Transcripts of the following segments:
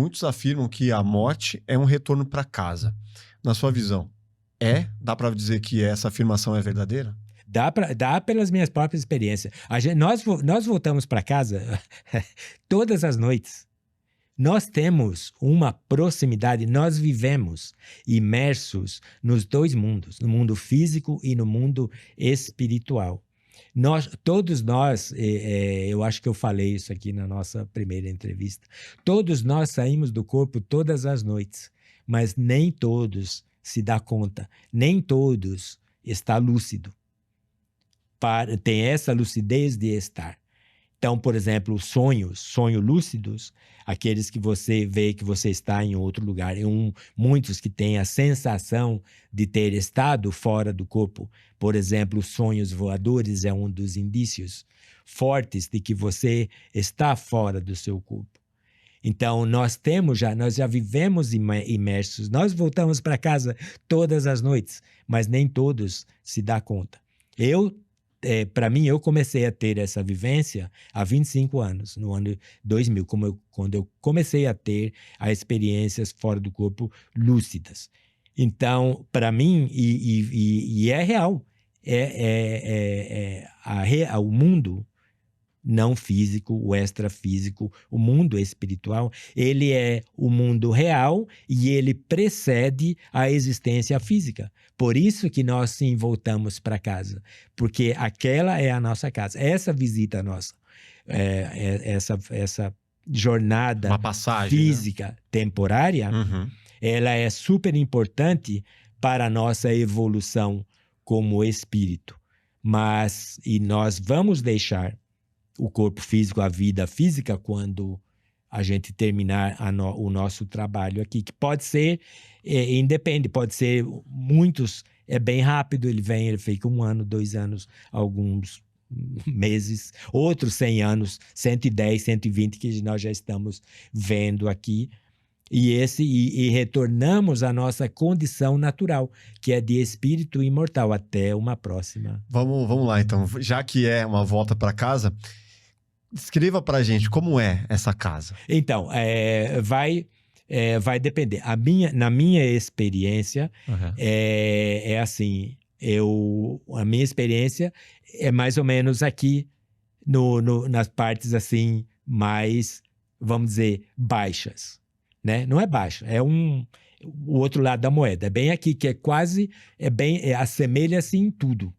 Muitos afirmam que a morte é um retorno para casa. Na sua visão, dá para dizer que essa afirmação é verdadeira? Dá pelas minhas próprias experiências. Nós voltamos para casa todas as noites. Nós temos uma proximidade, nós vivemos imersos nos dois mundos, no mundo físico e no mundo espiritual. Todos nós, eu acho que eu falei isso aqui na nossa primeira entrevista, todos nós saímos do corpo todas as noites, mas nem todos se dá conta, nem todos está lúcido, tem essa lucidez de estar. Então, por exemplo, sonhos lúcidos, aqueles que você vê que você está em outro lugar. Muitos que têm a sensação de ter estado fora do corpo. Por exemplo, sonhos voadores é um dos indícios fortes de que você está fora do seu corpo. Então, nós já vivemos imersos. Nós voltamos para casa todas as noites, mas nem todos se dão conta. Para mim, eu comecei a ter essa vivência há 25 anos, no ano 2000, quando eu comecei a ter as experiências fora do corpo lúcidas. Então, para mim, e é real, o mundo não físico, o extrafísico, o mundo espiritual, ele é o mundo real e ele precede a existência física. Por isso que nós sim voltamos para casa, porque aquela é a nossa casa. Essa visita nossa, essa jornada uma passagem, física, né? Temporária, ela é super importante para a nossa evolução como espírito. E nós vamos deixar o corpo físico, a vida física, quando a gente terminar o nosso trabalho aqui, que pode ser, independe, pode ser muitos, é bem rápido, ele fica 1 ano, 2 anos, alguns meses, outros 100 anos, 110, 120, que nós já estamos vendo aqui, e retornamos à nossa condição natural, que é de espírito imortal, até uma próxima. Vamos lá, então, já que é uma volta para casa, descreva pra gente como é essa casa. Então, vai depender. Na minha experiência, assim, a minha experiência é mais ou menos aqui nas partes assim mais, vamos dizer, baixas, né? Não é baixo, é o outro lado da moeda. É bem aqui, que é quase, assemelha-se em tudo,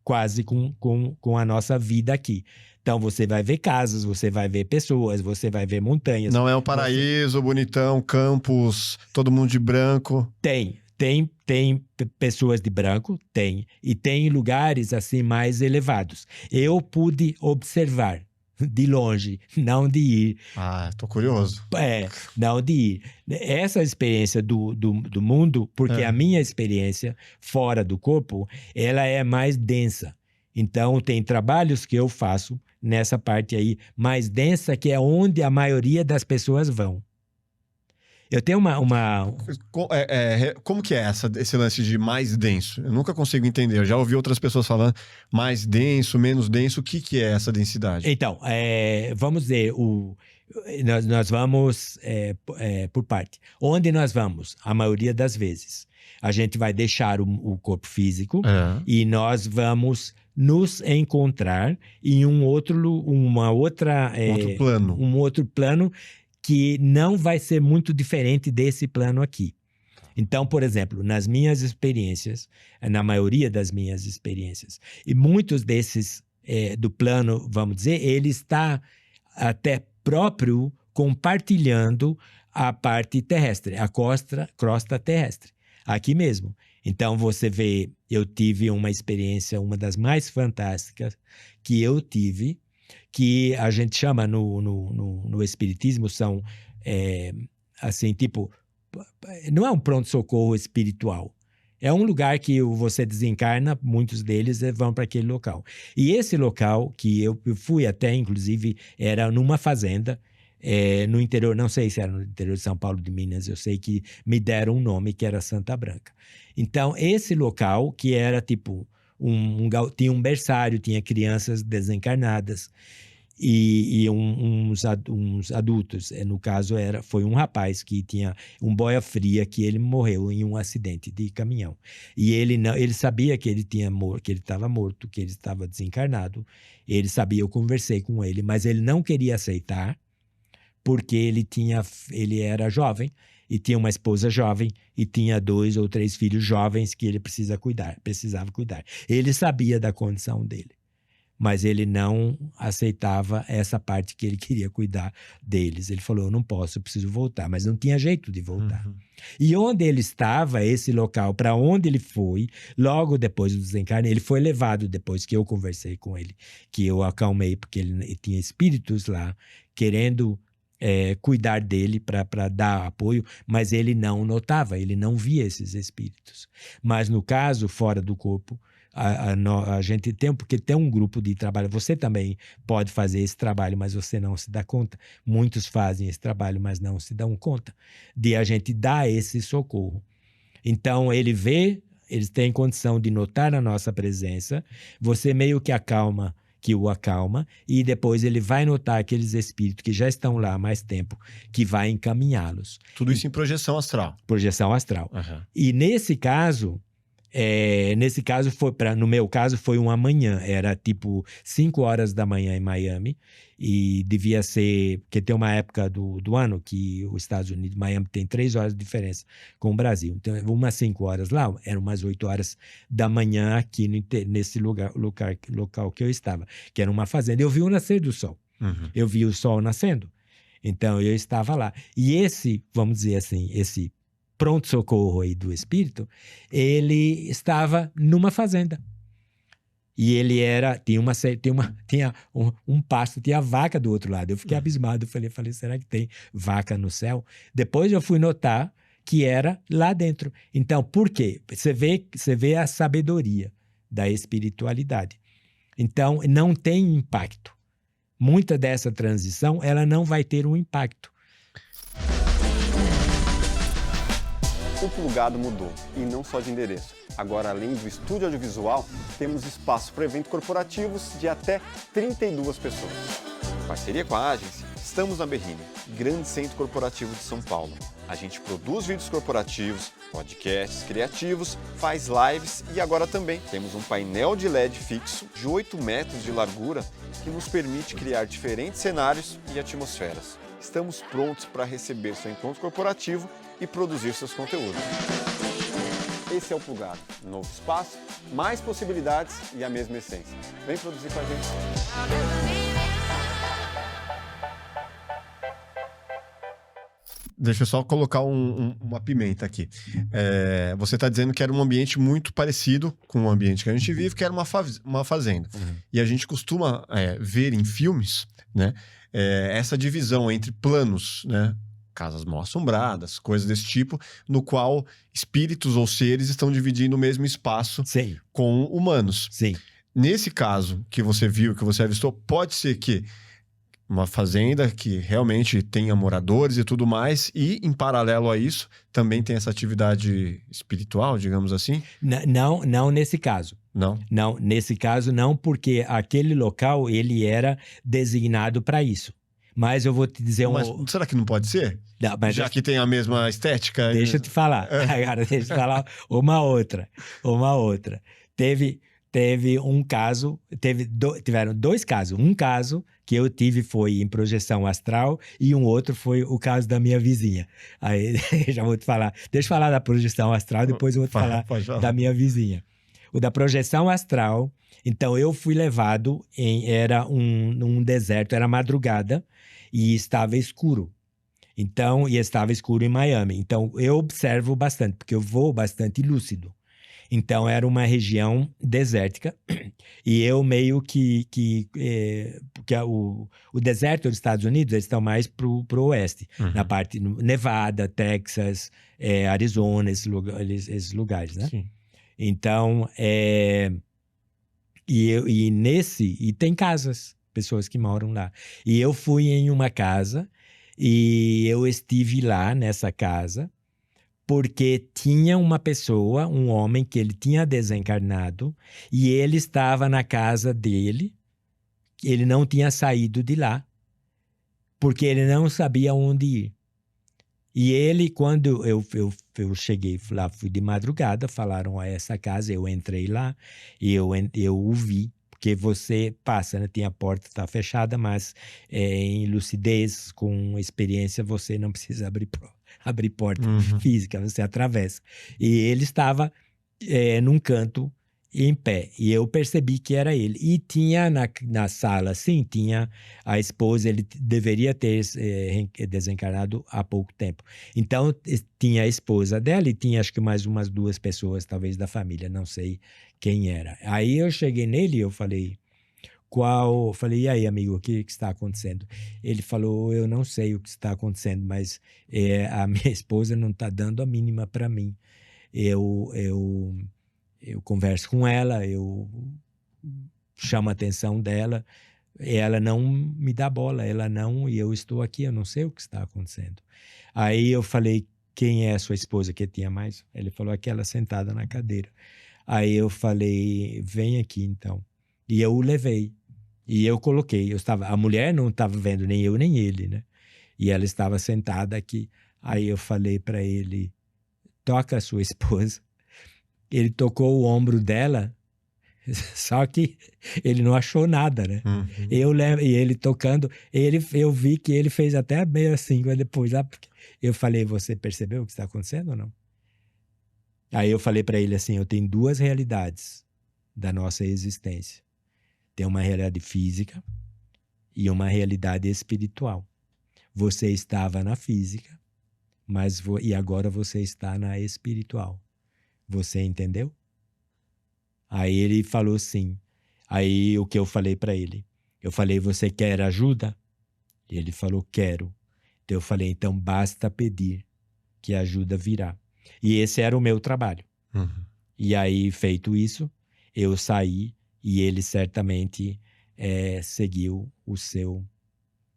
quase com a nossa vida aqui. Então, você vai ver casas, você vai ver pessoas, você vai ver montanhas. Não é um paraíso, bonitão, campos, todo mundo de branco? Tem pessoas de branco, tem. E tem lugares assim mais elevados. Eu pude observar de longe, não de ir. Tô curioso. Não de ir. Essa experiência do mundo, porque a minha experiência fora do corpo, ela é mais densa. Então, tem trabalhos que eu faço nessa parte aí mais densa, que é onde a maioria das pessoas vão. Eu tenho Como que é esse lance de mais denso? Eu nunca consigo entender. Eu já ouvi outras pessoas falando mais denso, menos denso. O que é essa densidade? Então, vamos dizer, nós vamos por parte. Onde nós vamos? A maioria das vezes. A gente vai deixar o corpo físico e nós vamos nos encontrar em um outro plano que não vai ser muito diferente desse plano aqui. Então, por exemplo, nas minhas experiências, na maioria das minhas experiências, e muitos desses do plano, vamos dizer, ele está até próprio compartilhando a parte terrestre, a crosta terrestre, aqui mesmo. Então, você vê, eu tive uma experiência, uma das mais fantásticas que eu tive, que a gente chama no espiritismo, são, assim, tipo, não é um pronto-socorro espiritual. É um lugar que você desencarna, muitos deles vão para aquele local. E esse local, que eu fui até, inclusive, era numa fazenda, no interior, não sei se era no interior de São Paulo, de Minas, eu sei que me deram um nome que era Santa Branca. Então, esse local, que era tipo, tinha um berçário, tinha crianças desencarnadas, uns adultos. No caso, foi um rapaz que tinha um boia fria que ele morreu em um acidente de caminhão. E ele sabia que ele estava morto, que ele estava desencarnado. Ele sabia, eu conversei com ele, mas ele não queria aceitar porque ele era jovem e tinha uma esposa jovem e tinha 2 ou 3 filhos jovens que ele precisava cuidar. Ele sabia da condição dele, mas ele não aceitava essa parte que ele queria cuidar deles. Ele falou, eu não posso, eu preciso voltar, mas não tinha jeito de voltar. E onde ele estava, esse local, para onde ele foi, logo depois do desencarne, ele foi levado depois que eu conversei com ele, que eu acalmei, porque ele tinha espíritos lá querendo cuidar dele para dar apoio, mas ele não notava, ele não via esses espíritos. Mas no caso, fora do corpo, a gente porque tem um grupo de trabalho, você também pode fazer esse trabalho, mas você não se dá conta. Muitos fazem esse trabalho, mas não se dão conta de a gente dar esse socorro. Então, eles têm condição de notar a nossa presença, você meio que o acalma, e depois ele vai notar aqueles espíritos que já estão lá há mais tempo, que vai encaminhá-los. Tudo isso em projeção astral. Projeção astral. Uhum. E nesse caso, no meu caso, foi uma manhã, era tipo 5 horas da manhã em Miami, e devia ser, porque tem uma época do ano que os Estados Unidos, Miami tem 3 horas de diferença com o Brasil, então umas 5 horas lá, eram umas 8 horas da manhã aqui nesse local que eu estava, que era uma fazenda. Eu vi o nascer do sol, eu vi o sol nascendo, então eu estava lá. E vamos dizer assim, esse pronto-socorro aí do espírito, ele estava numa fazenda. E ele tinha um pasto, tinha vaca do outro lado. Eu fiquei abismado, falei, será que tem vaca no céu? Depois eu fui notar que era lá dentro. Então, por quê? Você vê a sabedoria da espiritualidade. Então, não tem impacto. Muita dessa transição, ela não vai ter um impacto. O Plugado mudou, e não só de endereço. Agora, além do estúdio audiovisual, temos espaço para eventos corporativos de até 32 pessoas. Em parceria com a Agence, estamos na Berrini, grande centro corporativo de São Paulo. A gente produz vídeos corporativos, podcasts criativos, faz lives e agora também temos um painel de LED fixo de 8 metros de largura que nos permite criar diferentes cenários e atmosferas. Estamos prontos para receber seu encontro corporativo e produzir seus conteúdos. Esse é o Plugado. Novo espaço, mais possibilidades e a mesma essência. Vem produzir com a gente. Deixa eu só colocar uma pimenta aqui. Você está dizendo que era um ambiente muito parecido com o ambiente que a gente vive, que era uma fazenda. E a gente costuma ver em filmes, né, essa divisão entre planos, né? Casas mal assombradas, coisas desse tipo, no qual espíritos ou seres estão dividindo o mesmo espaço Sim. com humanos. Sim. Nesse caso que você viu, que você avistou, pode ser que uma fazenda que realmente tenha moradores e tudo mais, e em paralelo a isso, também tem essa atividade espiritual, digamos assim? Não nesse caso. Não? Não, nesse caso não, porque aquele local, ele era designado para isso. Mas eu vou te dizer Mas será que não pode ser? Não, mas já que tem a mesma estética? Deixa eu te falar. Agora, deixa eu te falar uma outra. Teve um caso, tiveram 2 casos. Um caso que eu tive foi em projeção astral e um outro foi o caso da minha vizinha. Aí, já vou te falar. Deixa eu falar da projeção astral, depois eu vou te falar da minha vizinha. O da projeção astral, então eu fui levado, era um deserto, era madrugada e estava escuro. Então, e estava escuro em Miami. Então, eu observo bastante, porque eu vou bastante lúcido. Então, era uma região desértica e eu meio porque o deserto dos Estados Unidos, eles estão mais pro oeste, na parte Nevada, Texas, Arizona, esses lugares, né? Sim. Então, e tem casas, pessoas que moram lá. E eu fui em uma casa e eu estive lá nessa casa porque tinha uma pessoa, um homem que ele tinha desencarnado e ele estava na casa dele ele não tinha saído de lá, porque ele não sabia onde ir. E ele, quando eu cheguei lá, fui de madrugada, falaram a essa casa, eu entrei lá e eu o vi, porque você passa, né? Tem a porta, está fechada, mas em lucidez, com experiência, você não precisa abrir porta física, você atravessa. E ele estava num canto em pé, e eu percebi que era ele. E tinha na sala, sim, tinha a esposa, ele deveria ter desencarnado há pouco tempo. Então, tinha a esposa dela e tinha acho que mais umas 2 pessoas, talvez da família, não sei quem era. Aí eu cheguei nele e eu falei, falei, e aí, amigo, o que está acontecendo? Ele falou, eu não sei o que está acontecendo, mas a minha esposa não está dando a mínima para mim. Eu converso com ela, eu chamo a atenção dela, ela não me dá bola, e eu estou aqui, eu não sei o que está acontecendo. Aí eu falei, quem é a sua esposa que tinha mais? Ele falou, aquela sentada na cadeira. Aí eu falei, vem aqui então. E eu o levei, e eu coloquei, a mulher não estava vendo nem eu nem ele, né? E ela estava sentada aqui. Aí eu falei para ele, toca a sua esposa. Ele tocou o ombro dela, só que ele não achou nada, né? E ele tocando, eu vi que ele fez até meio assim, mas depois eu falei, você percebeu o que está acontecendo ou não? Aí eu falei para ele assim, eu tenho 2 realidades da nossa existência. Tem uma realidade física e uma realidade espiritual. Você estava na física, e agora você está na espiritual. Você entendeu? Aí ele falou sim. Aí o que eu falei para ele? Eu falei, você quer ajuda? E ele falou, quero. Então eu falei, então basta pedir que a ajuda virá. E esse era o meu trabalho. E aí, feito isso, eu saí e ele certamente seguiu o seu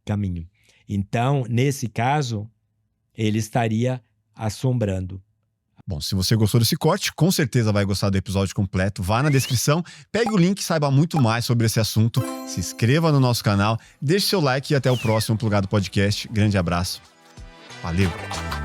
caminho. Então, nesse caso, ele estaria assombrando. Bom, se você gostou desse corte, com certeza vai gostar do episódio completo. Vá na descrição, pegue o link e saiba muito mais sobre esse assunto. Se inscreva no nosso canal, deixe seu like e até o próximo Plugado Podcast. Grande abraço. Valeu!